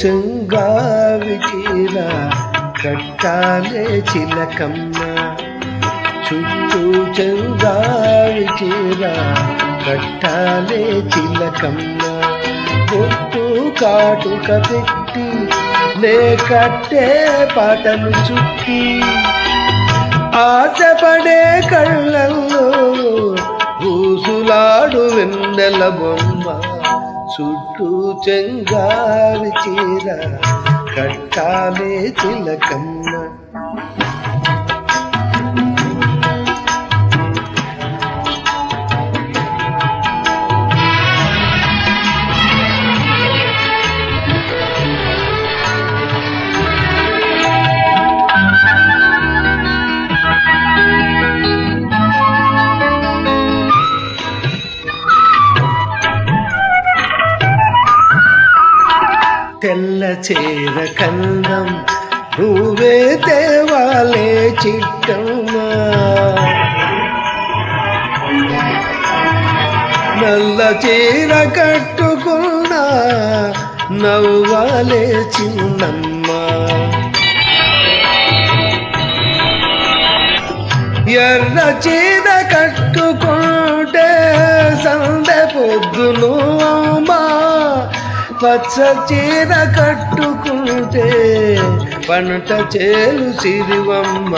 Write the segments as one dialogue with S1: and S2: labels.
S1: చెంగావి చీర కట్టాలే చిలకమ్మ, చుట్టూ చెంగావి చీర కట్టాలే చిలకమ్మ. బొట్టు కాటుక పెట్టి నే కట్టే పాటను చుట్టి, ఆశపడే కళ్ళల్లో ఊసులాడు వెన్నెల బొమ్మ, చుట్టూ చెంగావి చీర కట్టాలే చిలకమ్మ. తెల్ల చీర కన్నం నువ్వే తేవాలే చిట్టమ్మా, నల్ల చీర కట్టుకున్నా నవ్వాలే చిన్నమ్మ. ఎర్ర చీర కట్టుకుంటే సందె పొద్దును అమ్మా, పచ్చ చీర కట్టుకుంటే పంట చేలు సిరివమ్మ,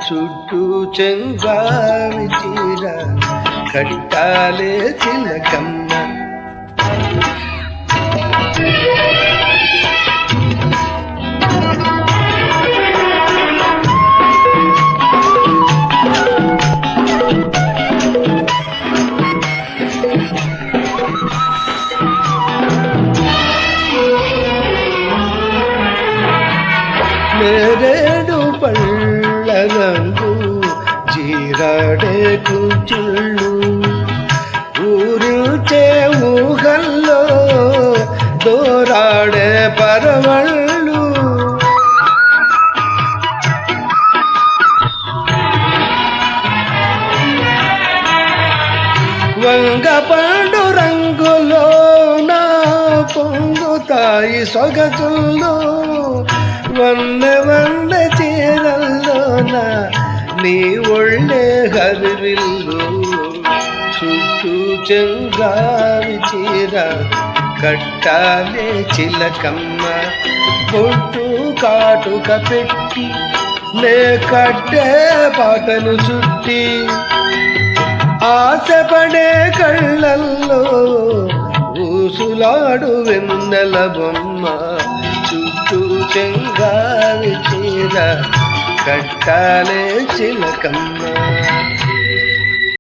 S1: చుట్టూ చెంగావి చీర కట్టాలే చిలకమ్మ. నేరేడు పళ్ళ రంగు జీరాడే కుంచుళ్ళు, ఊరిల్చే ఊహల్లో దోరాడే పరవళ్ళు, వంగ పండు రంగులో నా పొంగుతాయి సొగసుల్లో, వన్నె వన్నె చీరల్లోన నీ ఒళ్ళే హరివిల్లు, చుట్టూ చెంగావి చీర కట్టాలే చిలకమ్మ. బొట్టు కాటుక పెట్టి నే కట్టే పాటను చుట్టి, ఆశపడే కళ్ళల్లో ఊసులాడు వెన్నెల బొమ్మ, చుట్టూ చెంగావి చీర కట్టాలే చిలకమ్మ.